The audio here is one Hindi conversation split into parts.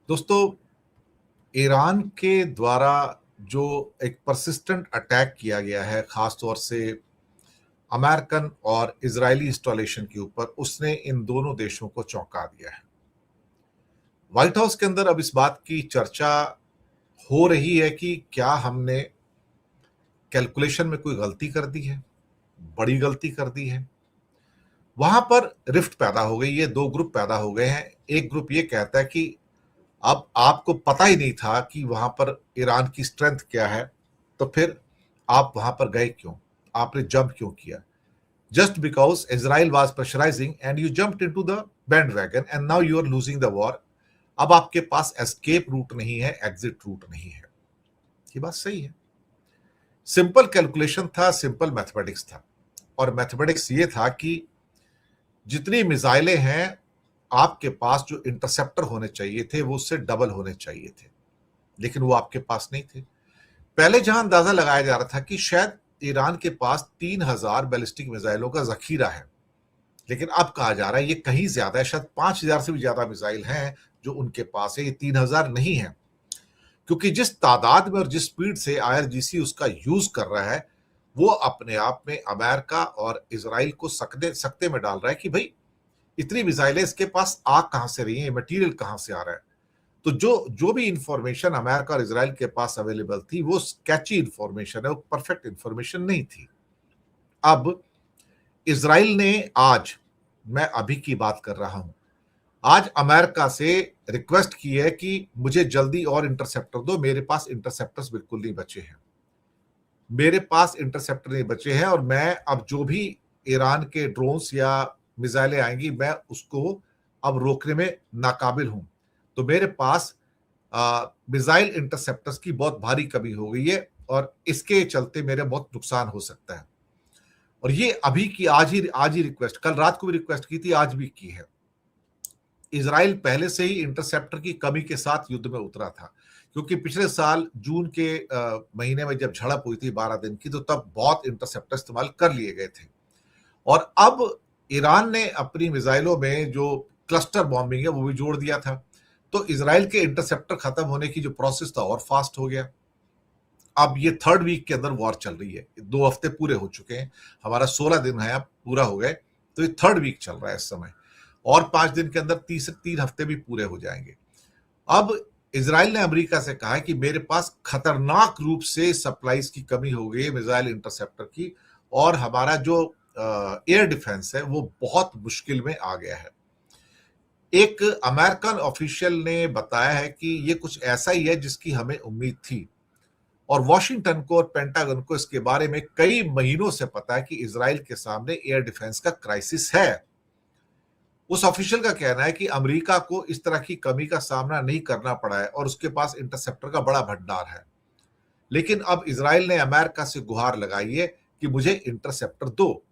दोस्तों, ईरान के द्वारा जो एक परसिस्टेंट अटैक किया गया है, खास तौर से अमेरिकन और इजरायली इंस्टॉलेशन के ऊपर, उसने इन दोनों देशों को चौंका दिया है। व्हाइट हाउस के अंदर अब इस बात की चर्चा हो रही है कि क्या हमने कैलकुलेशन में कोई गलती कर दी है, बड़ी गलती कर दी है। वहां पर रिफ्ट पैदा हो गई है, दो ग्रुप पैदा हो गए हैं। एक ग्रुप ये कहता है कि अब आपको पता ही नहीं था कि वहां पर ईरान की स्ट्रेंथ क्या है, तो फिर आप वहां पर गए क्यों, आपने जंप क्यों किया? Just because Israel was pressurising and you jumped into the bandwagon and now you are losing the war. अब आपके पास एस्केप रूट नहीं है, एग्जिट रूट नहीं है। ये बात सही है। सिंपल कैलकुलेशन था, सिंपल मैथमेटिक्स था। और मैथमेटिक्स ये था कि जितनी मिसाइलें हैं, आपके पास जो इंटरसेप्टर होने चाहिए थे वो उससे डबल होने चाहिए थे, लेकिन वो आपके पास नहीं थे। पहले जहां अंदाजा लगाया जा रहा था कि शायद ईरान के पास 3,000 बैलिस्टिक मिसाइलों का जखीरा है, लेकिन अब कहा जा रहा है ये कहीं ज्यादा है, शायद 5,000 से भी ज्यादा मिसाइल हैं जो उनके पास है, ये 3,000 नहीं है। क्योंकि जिस तादाद में और जिस स्पीड से आईआरजीसी उसका यूज कर रहा है, वो अपने आप में अमेरिका और इसराइल को सकते में डाल रहा है कि भाई इतनी मिसाइलें इसके पास आ कहां से रही है, मटेरियल कहां से आ रहा है। तो जो जो भी इंफॉर्मेशन अमेरिका और इसराइल के पास अवेलेबल थी, वो स्केची इंफॉर्मेशन है, वो परफेक्ट इंफॉर्मेशन नहीं थी। अब इसराइल ने आज, मैं अभी की बात कर रहा हूं, आज अमेरिका से रिक्वेस्ट की है कि मुझे जल्दी और इंटरसेप्टर दो, मेरे पास इंटरसेप्टर्स बिल्कुल नहीं बचे हैं, मेरे पास इंटरसेप्टर नहीं बचे हैं, और मैं अब जो भी ईरान के ड्रोन्स या मिसाइलें आएंगी, मैं उसको अब रोकने में नाकाबिल हूं। तो मेरे पास मिसाइल इंटरसेप्टर्स की बहुत भारी कमी हो गई है, और इसके चलते मेरे बहुत नुकसान हो सकता है। और ये अभी की आज ही रिक्वेस्ट, कल रात को भी रिक्वेस्ट की थी, आज भी की है। इजराइल पहले से ही इंटरसेप्टर की कमी के साथ युद्ध में उतरा था, क्योंकि पिछले साल जून के महीने में जब झड़प हुई थी 12 दिन की, तो तब बहुत इंटरसेप्टर इस्तेमाल कर लिए गए थे। और अब ईरान ने अपनी मिसाइलों में जो क्लस्टर बॉम्बिंग है वो भी जोड़ दिया था, तो इसराइल के इंटरसेप्टर खत्म होने की जो प्रोसेस था और फास्ट हो गया। अब ये थर्ड वीक के अंदर वॉर चल रही है, 2 हफ्ते पूरे हो चुके हैं, हमारा 16 दिन है अब पूरा हो गए, तो ये थर्ड वीक चल रहा है इस समय, और 5 दिन के अंदर 3 हफ्ते भी पूरे हो जाएंगे। अब इसराइल ने अमेरिका से कहा है कि मेरे पास खतरनाक रूप से सप्लाईज की कमी हो गई है मिसाइल इंटरसेप्टर की, और हमारा जो एयर डिफेंस है वो बहुत मुश्किल में आ गया है। एक अमेरिकन ऑफिशियल ने बताया है कि ये कुछ ऐसा ही है जिसकी हमें उम्मीद थी, और वॉशिंगटन को और पेंटागन को इसके बारे में कई महीनों से पता है कि इसराइल के सामने एयर डिफेंस का क्राइसिस है। उस ऑफिशियल का कहना है कि अमेरिका को इस तरह की कमी का सामना नहीं करना पड़ा है, और उसके पास इंटरसेप्टर का बड़ा भंडार है। लेकिन अब इसराइल ने अमेरिका से गुहार लगाई है कि मुझे इंटरसेप्टर दो,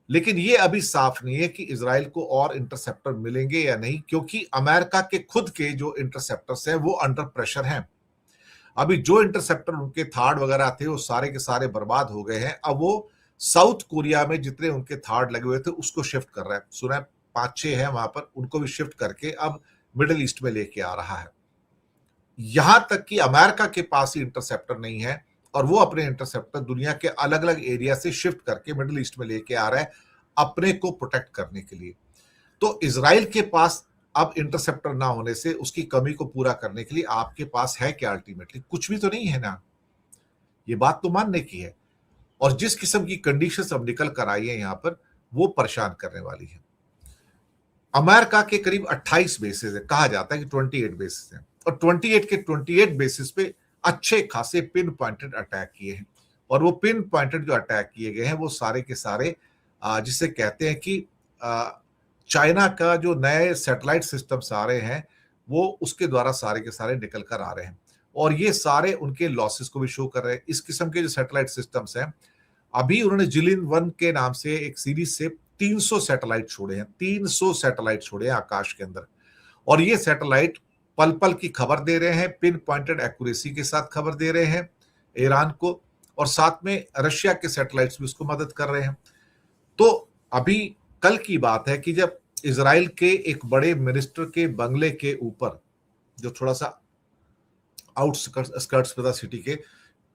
लेकिन ये अभी साफ नहीं है कि इसराइल को और इंटरसेप्टर मिलेंगे या नहीं, क्योंकि अमेरिका के खुद के जो इंटरसेप्टर्स हैं वो अंडर प्रेशर हैं। अभी जो इंटरसेप्टर उनके थार्ड वगैरह थे वो सारे के सारे बर्बाद हो गए हैं। अब वो साउथ कोरिया में जितने उनके थार्ड लगे हुए थे उसको शिफ्ट कर रहा है, सुना है 5-6 हैं वहां पर, उनको भी शिफ्ट करके अब मिडिल ईस्ट में लेके आ रहा है। यहां तक कि अमेरिका के पास ही इंटरसेप्टर नहीं है, और वो अपने इंटरसेप्टर दुनिया के अलग अलग एरिया से शिफ्ट करके मिडिल ईस्ट में लेके आ रहा है अपने को प्रोटेक्ट करने के लिए। तो इसराइल के पास अब इंटरसेप्टर ना होने से उसकी कमी को पूरा करने के लिए आपके पास है क्या? अल्टीमेटली कुछ भी तो नहीं है ना। ये बात तो मानने की है। और जिस किस्म की कंडीशंस अब निकल कर आई है यहां पर, वो परेशान करने वाली है। अमेरिका के करीब 28 बेसिस है, कहा जाता है कि 28 बेसिस हैं, और 28 के 28 बेसिस पे अच्छे खासे पिन पॉइंटेड अटैक किए हैं। और वो पिन पॉइंटेड जो अटैक किए गए हैं वो सारे के सारे जिसे कहते हैं कि चाइना का जो नए सैटेलाइट सिस्टम्स आ रहे हैं, वो उसके द्वारा सारे के सारे निकल कर आ रहे हैं, और ये सारे उनके लॉसेस को भी शो कर रहे हैं। इस किस्म के जो सैटेलाइट सिस्टम्स हैं, अभी उन्होंने जिलिन 1 के नाम से एक सीरीज से 300 सैटेलाइट छोड़े हैं, 300 सैटेलाइट छोड़े हैं आकाश के अंदर। और ये सैटेलाइट पल पल की खबर दे रहे हैं, पिन पॉइंटेड एक्यूरेसी के साथ खबर दे रहे हैं ईरान को, और साथ में रशिया के सैटेलाइट्स भी उसको मदद कर रहे हैं। तो अभी कल की बात है कि जब इसराइल के एक बड़े मिनिस्टर के बंगले के ऊपर जो थोड़ा सा आउटस्कर्ट्स पे था सिटी के,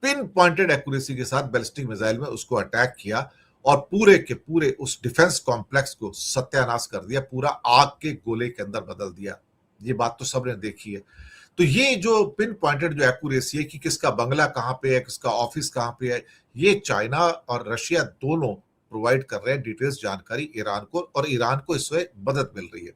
पिन पॉइंटेड एक्यूरेसी के साथ बैलिस्टिक मिसाइल में उसको अटैक किया और पूरे के पूरे उस डिफेंस कॉम्प्लेक्स को सत्यानाश कर दिया, पूरा आग के गोले के अंदर बदल दिया। ये बात तो सबने देखी है। तो ये जो पिन पॉइंटेड जो एक्यूरेसी है कि किसका बंगला कहां पे है, किसका ऑफिस कहां पे है, ये चाइना और रशिया दोनों प्रोवाइड कर रहे हैं डिटेल्स जानकारी ईरान को, और ईरान को इससे मदद मिल रही है।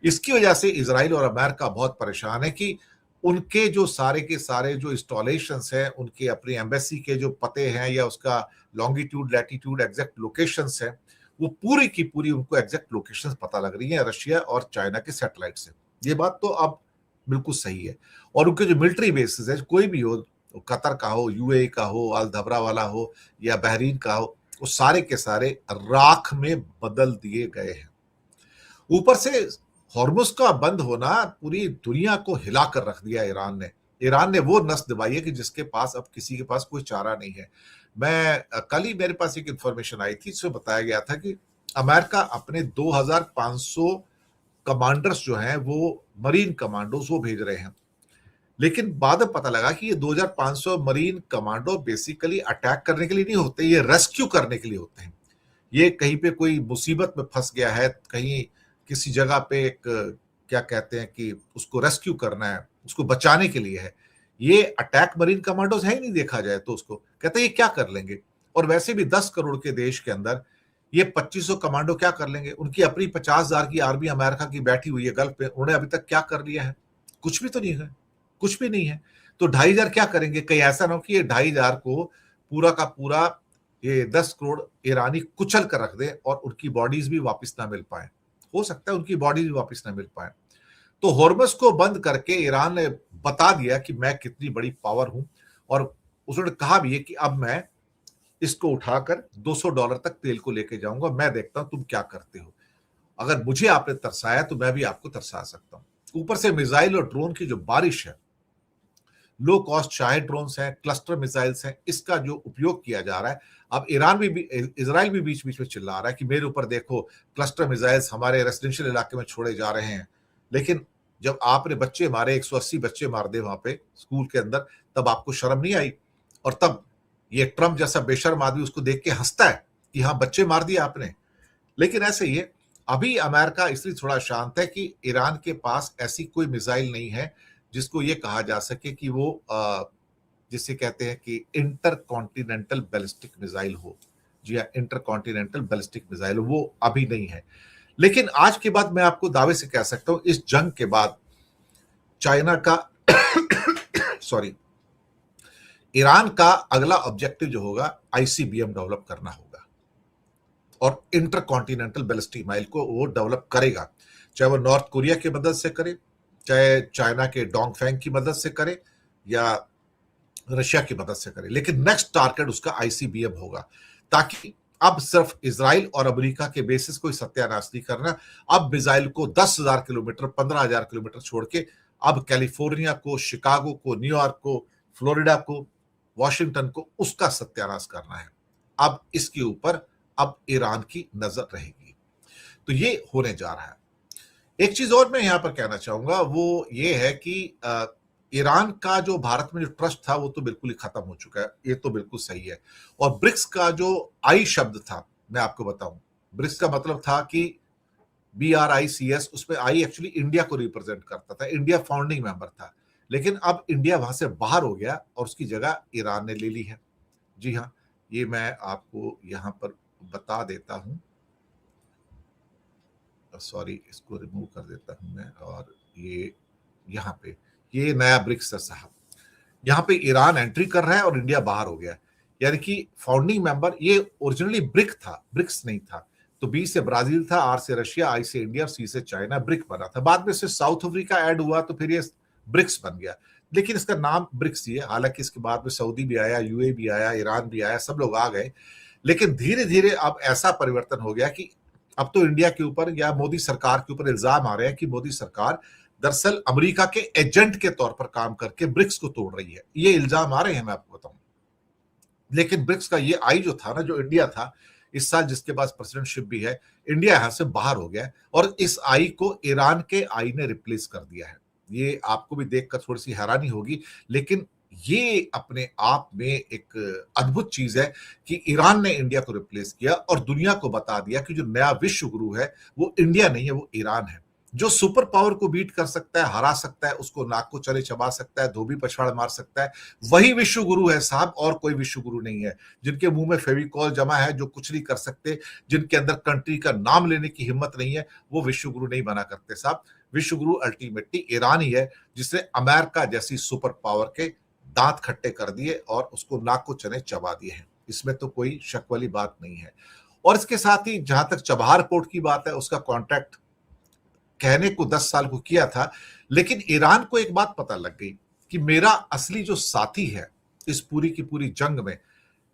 इसकी वजह से इजराइल और अमेरिका बहुत परेशान है कि उनके जो सारे के सारे जो इंस्टॉलेशंस हैं, उनके अपनी एम्बेसी के जो पते हैं या उसका लॉन्गिट्यूड लैटिट्यूड एग्जैक्ट लोकेशंस हैं, वो पूरी की पूरी उनको एग्जैक्ट लोकेशंस पता लग रही है रशिया और चाइना के सैटेलाइट से। ये बात तो अब बिल्कुल सही है। और उनके जो मिलिट्री बेसिस है, कोई भी हो, कतर का हो, यूएई का हो, अल धबरा वाला हो या बहरीन का हो, वो सारे के सारे राख में बदल दिए गए हैं। ऊपर से हॉर्मुज का बंद होना पूरी दुनिया को हिला कर रख दिया ईरान ने वो नस दबाई है कि जिसके पास अब किसी के पास कोई चारा नहीं है। मैं कल ही मेरे पास एक इंफॉर्मेशन आई थी, इसमें बताया गया था कि अमेरिका अपने 2500 कमांडर्स जो हैं वो मरीन कमांडोज वो भेज रहे हैं, लेकिन बाद में पता लगा कि ये 2500 मरीन कमांडो बेसिकली अटैक करने के लिए नहीं होते, ये रेस्क्यू करने के लिए होते हैं। ये कहीं पे कोई मुसीबत में फंस गया है, कहीं किसी जगह पे एक क्या कहते हैं कि उसको रेस्क्यू करना है, उसको बचाने के लिए है। ये अटैक मरीन कमांडोज है ही नहीं, देखा जाए तो उसको कहते हैं ये क्या कर लेंगे। और वैसे भी 10 करोड़ के देश के अंदर ये 2500 कमांडो क्या कर लेंगे। उनकी अपनी 50,000 की आर्मी अमेरिका की बैठी हुई है गल्फ पे, उन्होंने अभी तक क्या कर लिया है? कुछ भी तो नहीं है, कुछ भी नहीं है। तो 2,500 क्या करेंगे? कहीं ऐसा ना हो कि ये 2,500 को पूरा का पूरा ये 10 करोड़ ईरानी कुचल कर रख दे और उनकी बॉडीज भी वापस ना मिल पाए। हो सकता है उनकी बॉडीज भी वापस ना मिल पाए। तो हॉर्मस को बंद करके ईरान ने बता दिया कि मैं कितनी बड़ी पावर हूं, और उसने कहा भी है कि अब मैं इसको उठाकर $200 तक तेल को लेके जाऊंगा, मैं देखता हूं तुम क्या करते हो। अगर मुझे आपने तरसाया तो मैं भी आपको तरसा सकता हूं। ऊपर से मिसाइल और ड्रोन की जो बारिश है, लो कॉस्ट शाहिद ड्रोन्स हैं, क्लस्टर मिसाइल्स हैं, इसका जो उपयोग किया जा रहा है। अब इजराइल भी बीच बीच में चिल्ला रहा है कि मेरे ऊपर देखो क्लस्टर मिसाइल्स हमारे रेसिडेंशियल इलाके में छोड़े जा रहे हैं। लेकिन जब आपने बच्चे मारे, 180 बच्चे मार दे वहां पे स्कूल के अंदर, तब आपको शर्म नहीं आई? और तब ये ट्रम्प जैसा बेशर्म आदमी उसको देख के हंसता है कि हाँ बच्चे मार दिए आपने। लेकिन ऐसे ही है, अभी अमेरिका इसलिए थोड़ा शांत है कि ईरान के पास ऐसी कोई मिसाइल नहीं है जिसको ये कहा जा सके कि वो जिसे कहते हैं कि इंटर कॉन्टिनेंटल बैलिस्टिक मिसाइल हो। जी हाँ, इंटर कॉन्टिनेंटल बैलिस्टिक मिसाइल वो अभी नहीं है। लेकिन आज के बाद मैं आपको दावे से कह सकता हूं, इस जंग के बाद चाइना का सॉरी ईरान का अगला ऑब्जेक्टिव जो होगा आईसीबीएम डेवलप करना होगा, और इंटर कॉन्टिनेंटल बैलिस्टिक मिसाइल को वो डेवलप करेगा, चाहे वो नॉर्थ कोरिया की मदद से करे, चाहे चाइना के डोंगफेंग की मदद से करे या रशिया की मदद से करे। लेकिन नेक्स्ट टारगेट उसका आईसीबीएम होगा, ताकि अब सिर्फ इजराइल और अमेरिका के बेसिस कोई सत्यानाश नहीं करना। अब मिसाइल को 10,000 किलोमीटर 15,000 किलोमीटर छोड़ के अब कैलिफोर्निया को, शिकागो को, न्यूयॉर्क को, फ्लोरिडा को, वॉशिंगटन को उसका सत्यानाश करना है। अब इसके ऊपर अब ईरान की नजर रहेगी। तो ये होने जा रहा है। एक चीज और मैं यहां पर कहना चाहूंगा, वो ये है कि ईरान का जो भारत में जो ट्रस्ट था वो तो बिल्कुल ही खत्म हो चुका है, ये तो बिल्कुल सही है। और ब्रिक्स का जो आई शब्द था, मैं आपको बताऊं, ब्रिक्स का मतलब था कि BRICS, उसमें आई एक्चुअली इंडिया को रिप्रेजेंट करता था, इंडिया फाउंडिंग मेंबर था। लेकिन अब इंडिया वहां से बाहर हो गया और उसकी जगह ईरान ने ले ली है। जी हाँ, ये मैं आपको यहां पर बता देता हूं, सॉरी इसको रिमूव कर देता हूं मैं, और ये यहाँ पे ये नया ब्रिक्स है साहब, यहाँ पे ईरान एंट्री कर रहा है और इंडिया बाहर हो गया। यानी कि फाउंडिंग मेंबर ये ओरिजिनली ब्रिक था, ब्रिक्स नहीं था। तो बी से ब्राजील था, आर से रशिया, आई से इंडिया, सी से चाइना, ब्रिक बना था। बाद में से साउथ अफ्रीका ऐड हुआ तो फिर ये ब्रिक्स बन गया। लेकिन इसका नाम ब्रिक्स ही है। हालांकि इसके बाद में सऊदी भी आया, यूए भी आया, ईरान भी आया, सब लोग आ गए। लेकिन धीरे धीरे अब ऐसा परिवर्तन हो गया कि अब तो इंडिया के ऊपर या मोदी सरकार के ऊपर इल्जाम आ रहे हैं कि मोदी सरकार दरअसल अमेरिका के एजेंट के तौर पर काम करके ब्रिक्स को तोड़ रही है। ये इल्जाम आ रहे हैं, मैं आपको बताऊं। लेकिन ब्रिक्स का ये आई जो था ना, जो इंडिया था इस साल, जिसके पास प्रेसिडेंटशिप भी है, इंडिया यहां से बाहर हो गया और इस आई को ईरान के आई ने रिप्लेस कर दिया है। ये आपको भी देखकर थोड़ी-सी हैरानी होगी, लेकिन ये अपने आप में एक अद्भुत चीज़ है कि ईरान ने इंडिया को रिप्लेस किया और दुनिया को बता दिया कि जो नया विश्व गुरु है, वो इंडिया नहीं है, वो ईरान है। जो सुपर पावर को बीट कर सकता है, हरा सकता है, उसको नाक को चले चबा सकता है, धोबी पछाड़ मार सकता है, वही विश्व गुरु है साहब, और कोई विश्व गुरु नहीं है। जिनके मुँह में फेविकॉल जमा है, जो कुछ नहीं कर सकते, जिनके अंदर कंट्री का नाम लेने की हिम्मत नहीं है, वो विश्व गुरु नहीं बना करते साहब। विश्व गुरु अल्टीमेटली ईरान ही है, जिसने अमेरिका जैसी सुपर पावर के दांत खट्टे कर दिए और उसको नाक को चने चबा दिए हैं। इसमें तो कोई शक वाली बात नहीं है। और इसके साथ ही जहां तक चबहार पोर्ट की बात है, उसका कॉन्ट्रैक्ट कहने को 10 साल को किया था, लेकिन ईरान को एक बात पता लग गई कि मेरा असली जो साथी है इस पूरी की पूरी जंग में,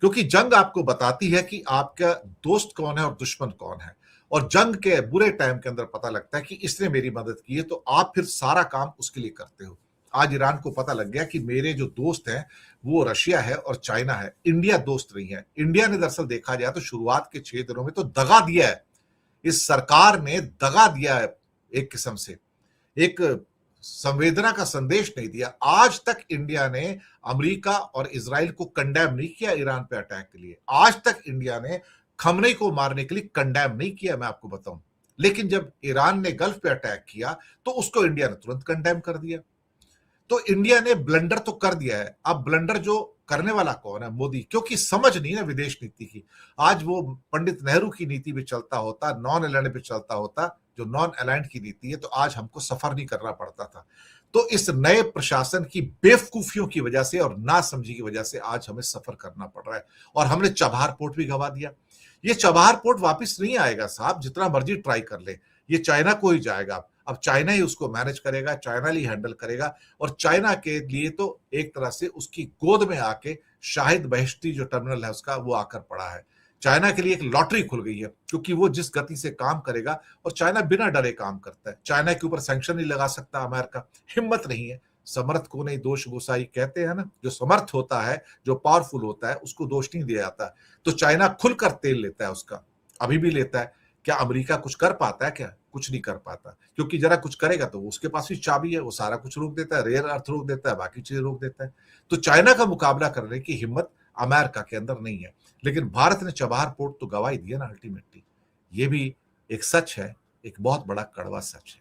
क्योंकि जंग आपको बताती है कि आपका दोस्त कौन है और दुश्मन कौन है, और जंग के बुरे टाइम के अंदर पता लगता है कि इसने मेरी मदद की है, तो आप फिर सारा काम उसके लिए करते हो। आज ईरान को पता लग गया कि मेरे जो दोस्त हैं वो रशिया है और चाइना है, इंडिया दोस्त नहीं है। इंडिया ने दरअसल देखा जाए तो शुरुआत के 6 दिनों में तो दगा दिया है, इस सरकार ने दगा दिया है, एक किस्म से एक संवेदना का संदेश नहीं दिया। आज तक इंडिया ने अमेरिका और इजराइल को कंडेम नहीं किया ईरान पे अटैक के लिए। आज तक इंडिया ने खमनेई को मारने के लिए कंडेम नहीं किया, मैं आपको बताऊं। लेकिन जब ईरान ने गल्फ पे अटैक किया तो उसको इंडिया ने तुरंत कंडेम कर दिया। तो इंडिया ने ब्लंडर तो कर दिया है, अब ब्लंडर जो करने वाला कौन है? मोदी, क्योंकि समझ नहीं ना विदेश नीति की। आज वो पंडित नेहरू की नीति पे चलता होता, नॉन अलाइंड पे चलता होता, जो नॉन अलाइंड की नीति है, तो आज हमको सफर नहीं करना पड़ता था। तो इस नए प्रशासन की बेवकूफियों की वजह से और नासमझी की वजह से आज हमें सफर करना पड़ रहा है, और हमने चबहार पोर्ट भी गवा दिया। ये चबहार पोर्ट वापस नहीं आएगा साहब, जितना मर्जी ट्राई कर ले, ये चाइना को ही जाएगा। अब चाइना ही उसको मैनेज करेगा, चाइना ही हैंडल करेगा, और चाइना के लिए तो एक तरह से उसकी गोद में आके शाहिद बहिश्ती जो टर्मिनल है उसका, वो आकर पड़ा है। चाइना के लिए एक लॉटरी खुल गई है, क्योंकि वो जिस गति से काम करेगा, और चाइना बिना डरे काम करता है। चाइना के ऊपर सैंक्शन नहीं लगा सकता अमेरिका, हिम्मत नहीं है। समर्थ को नहीं दोष गोसाई कहते हैं ना, जो समर्थ होता है, जो पावरफुल होता है, उसको दोष नहीं दिया जाता। तो चाइना खुलकर तेल लेता है उसका, अभी भी लेता है। क्या अमेरिका कुछ कर पाता है? क्या कुछ नहीं कर पाता, क्योंकि जरा कुछ करेगा तो उसके पास भी चाबी है, वो सारा कुछ रोक देता है, रेयर अर्थ रोक देता है, बाकी चीजें रोक देता है। तो चाइना का मुकाबला करने की हिम्मत अमेरिका के अंदर नहीं है। लेकिन भारत ने चबहार पोर्ट तो गवा ही दिया ना अल्टीमेटली। ये भी एक सच है, एक बहुत बड़ा कड़वा सच है।